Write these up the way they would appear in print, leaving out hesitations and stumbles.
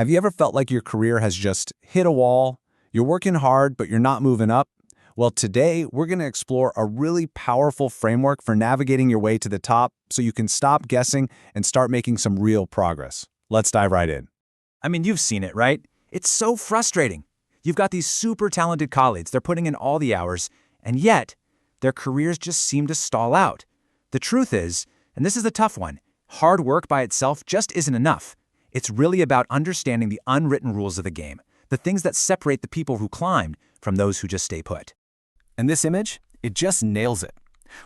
Have you ever felt like your career has just hit a wall? You're working hard, but you're not moving up? Well, today we're going to explore a really powerful framework for navigating your way to the top so you can stop guessing and start making some real progress. Let's dive right in. I mean, you've seen it, right? It's so frustrating. You've got these super talented colleagues, they're putting in all the hours, and yet their careers just seem to stall out. The truth is, and this is the tough one, hard work by itself just isn't enough. It's really about understanding the unwritten rules of the game, the things that separate the people who climbed from those who just stay put. And this image, it just nails it.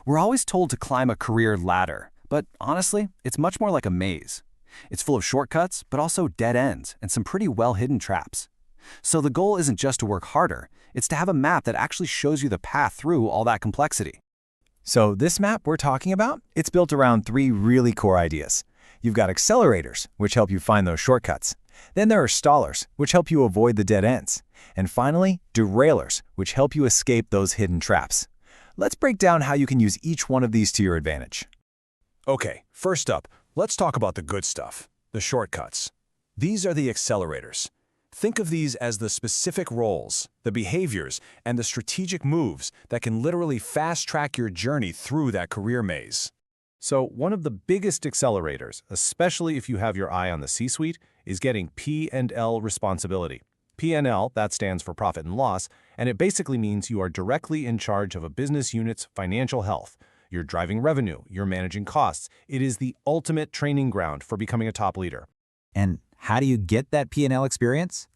We're always told to climb a career ladder, but honestly, it's much more like a maze. It's full of shortcuts, but also dead ends and some pretty well-hidden traps. So the goal isn't just to work harder, it's to have a map that actually shows you the path through all that complexity. So this map we're talking about, it's built around three really core ideas. You've got accelerators, which help you find those shortcuts. Then there are stallers, which help you avoid the dead ends. And finally, derailers, which help you escape those hidden traps. Let's break down how you can use each one of these to your advantage. Okay, first up, let's talk about the good stuff, the shortcuts. These are the accelerators. Think of these as the specific roles, the behaviors, and the strategic moves that can literally fast-track your journey through that career maze. So one of the biggest accelerators, especially if you have your eye on the C-suite, is getting P&L responsibility. P&L, that stands for profit and loss, and it basically means you are directly in charge of a business unit's financial health. You're driving revenue, you're managing costs. It is the ultimate training ground for becoming a top leader. And how do you get that P&L experience?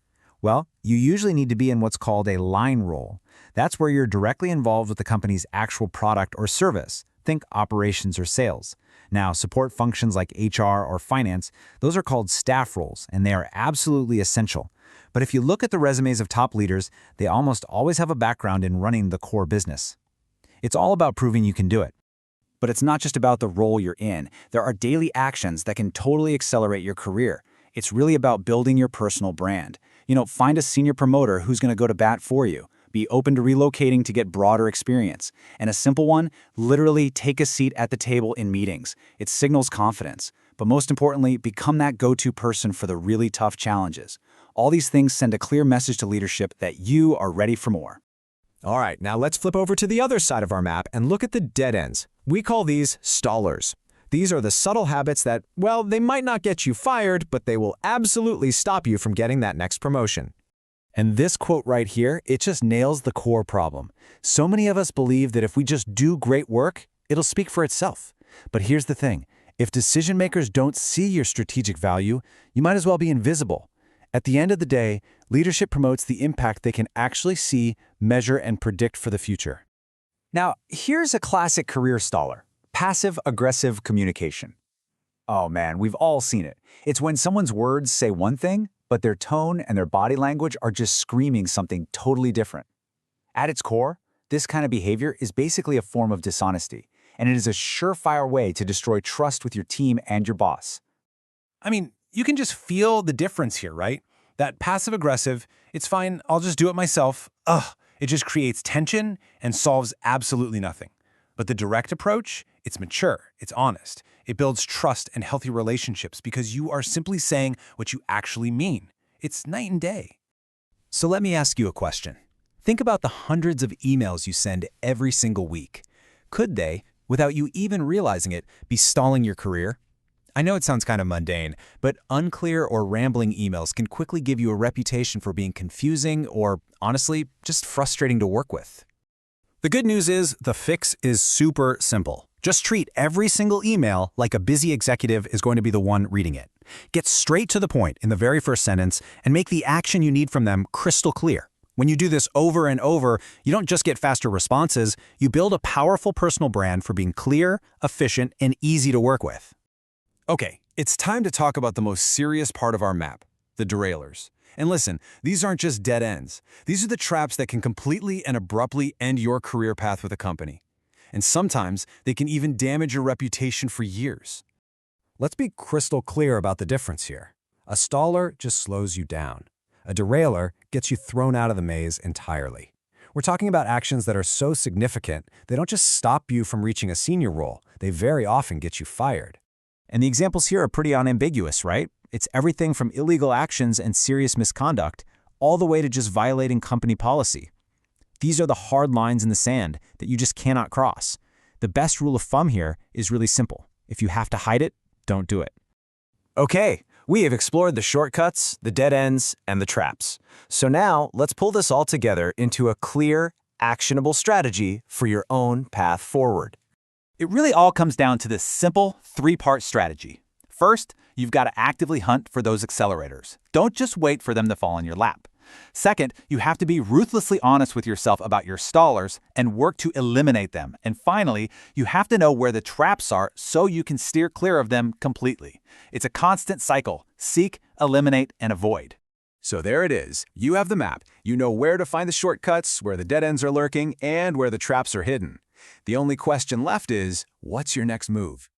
Well, you usually need to be in what's called a line role. That's where you're directly involved with the company's actual product or service. Think operations or sales. Now, support functions like HR or finance, those are called staff roles, and they are absolutely essential. But if you look at the resumes of top leaders, they almost always have a background in running the core business. It's all about proving you can do it. But it's not just about the role you're in. There are daily actions that can totally accelerate your career. It's really about building your personal brand. Find a senior promoter who's going to go to bat for you. Be open to relocating to get broader experience. And a simple one, literally take a seat at the table in meetings. It signals confidence. But most importantly, become that go-to person for the really tough challenges. All these things send a clear message to leadership that you are ready for more. All right, now let's flip over to the other side of our map and look at the dead ends. We call these stallers. These are the subtle habits that, well, they might not get you fired, but they will absolutely stop you from getting that next promotion. And this quote right here, it just nails the core problem. So many of us believe that if we just do great work, it'll speak for itself. But here's the thing. If decision makers don't see your strategic value, you might as well be invisible. At the end of the day, leadership promotes the impact they can actually see, measure, and predict for the future. Now, here's a classic career staller. Passive-aggressive communication. Oh man, we've all seen it. It's when someone's words say one thing, but their tone and their body language are just screaming something totally different. At its core, this kind of behavior is basically a form of dishonesty, and it is a surefire way to destroy trust with your team and your boss. I mean, you can just feel the difference here, right? That passive-aggressive, it's fine, I'll just do it myself. It just creates tension and solves absolutely nothing. But the direct approach, it's mature, it's honest. It builds trust and healthy relationships because you are simply saying what you actually mean. It's night and day. So let me ask you a question. Think about the hundreds of emails you send every single week. Could they, without you even realizing it, be stalling your career? I know it sounds kind of mundane, but unclear or rambling emails can quickly give you a reputation for being confusing or, honestly, just frustrating to work with. The good news is the fix is super simple. Just treat every single email like a busy executive is going to be the one reading it. Get straight to the point in the very first sentence and make the action you need from them crystal clear. When you do this over and over, you don't just get faster responses, you build a powerful personal brand for being clear, efficient, and easy to work with. Okay, it's time to talk about the most serious part of our map, the derailers. And listen, these aren't just dead ends. These are the traps that can completely and abruptly end your career path with a company. And sometimes they can even damage your reputation for years. Let's be crystal clear about the difference here. A staller just slows you down. A derailer gets you thrown out of the maze entirely. We're talking about actions that are so significant, they don't just stop you from reaching a senior role, they very often get you fired. And the examples here are pretty unambiguous, right? It's everything from illegal actions and serious misconduct all the way to just violating company policy. These are the hard lines in the sand that you just cannot cross. The best rule of thumb here is really simple. If you have to hide it, don't do it. Okay, we have explored the shortcuts, the dead ends, and the traps. So now let's pull this all together into a clear, actionable strategy for your own path forward. It really all comes down to this simple three-part strategy. First, you've got to actively hunt for those accelerators. Don't just wait for them to fall in your lap. Second, you have to be ruthlessly honest with yourself about your stallers and work to eliminate them. And finally, you have to know where the traps are so you can steer clear of them completely. It's a constant cycle. Seek, eliminate, and avoid. So there it is. You have the map. You know where to find the shortcuts, where the dead ends are lurking, and where the traps are hidden. The only question left is, what's your next move?